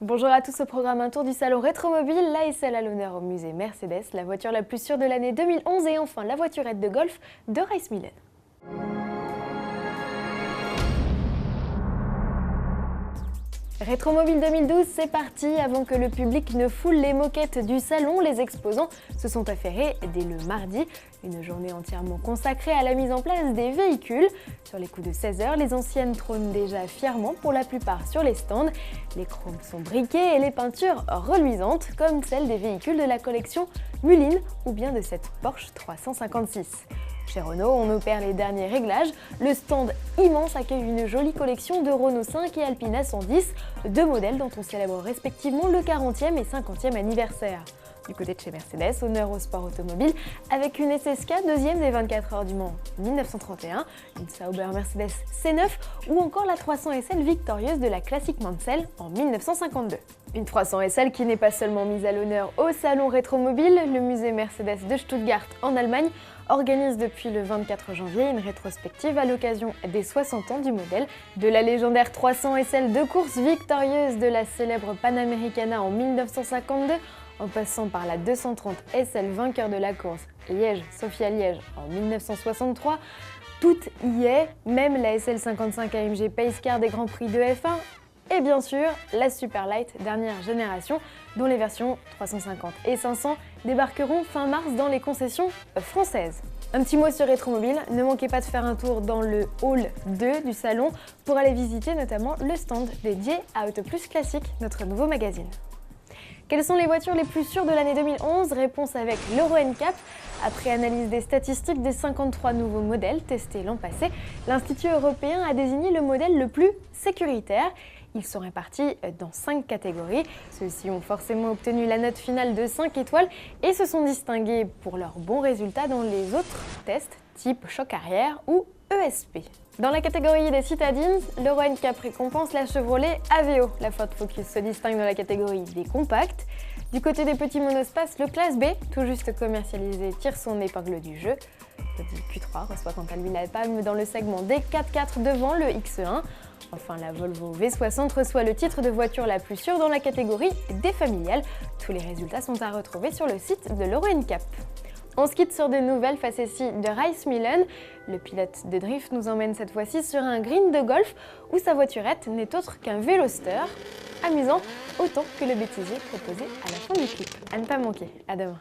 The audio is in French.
Bonjour à tous, au programme un tour du salon Rétromobile, l'ASL à l'honneur au musée Mercedes, la voiture la plus sûre de l'année 2011 et enfin la voiturette de golf de Rice Millen. Rétromobile 2012, c'est parti. Avant que le public ne foule les moquettes du salon, les exposants se sont affairés dès le mardi. Une journée entièrement consacrée à la mise en place des véhicules. Sur les coups de 16 h, les anciennes trônent déjà fièrement pour la plupart sur les stands. Les chromes sont briqués et les peintures reluisantes, comme celles des véhicules de la collection Mullin ou bien de cette Porsche 356. Chez Renault, on opère les derniers réglages. Le stand immense accueille une jolie collection de Renault 5 et Alpina 110, deux modèles dont on célèbre respectivement le 40e et 50e anniversaire. Du côté de chez Mercedes, honneur au sport automobile, avec une SSK deuxième des 24 heures du Mans 1931, une Sauber Mercedes C9 ou encore la 300 SL victorieuse de la Classic Mansell en 1952. Une 300 SL qui n'est pas seulement mise à l'honneur au salon Rétromobile, le musée Mercedes de Stuttgart en Allemagne organise depuis le 24 janvier une rétrospective à l'occasion des 60 ans du modèle, de la légendaire 300 SL de course victorieuse de la célèbre Panamericana en 1952, en passant par la 230 SL vainqueur de la course Liège-Sofia-Liège en 1963. Tout y est, même la SL55 AMG Pacecar des Grands Prix de F1 et bien sûr la Superlight dernière génération dont les versions 350 et 500 débarqueront fin mars dans les concessions françaises. Un petit mot sur Rétromobile, ne manquez pas de faire un tour dans le hall 2 du salon pour aller visiter notamment le stand dédié à Auto Plus Classique, notre nouveau magazine. Quelles sont les voitures les plus sûres de l'année 2011? Réponse avec l'Euro NCAP. Après analyse des statistiques des 53 nouveaux modèles testés l'an passé, l'Institut européen a désigné le modèle le plus sécuritaire. Ils sont répartis dans 5 catégories. Ceux-ci ont forcément obtenu la note finale de 5 étoiles et se sont distingués pour leurs bons résultats dans les autres tests type choc arrière ou ESP. Dans la catégorie des citadines, l'Euro NCAP récompense la Chevrolet Aveo. La Ford Focus se distingue dans la catégorie des compacts. Du côté des petits monospaces, le Classe B, tout juste commercialisé, tire son épingle du jeu. Le Q3 reçoit quant à lui la palme dans le segment des 4x4 devant le X1. Enfin, la Volvo V60 reçoit le titre de voiture la plus sûre dans la catégorie des familiales. Tous les résultats sont à retrouver sur le site de l'Euro NCAP. On se quitte sur de nouvelles facéties de Rice Millen. Le pilote de drift nous emmène cette fois-ci sur un green de golf où sa voiturette n'est autre qu'un Veloster. Amusant autant que le bêtisier proposé à la fin du clip. À ne pas manquer, à demain.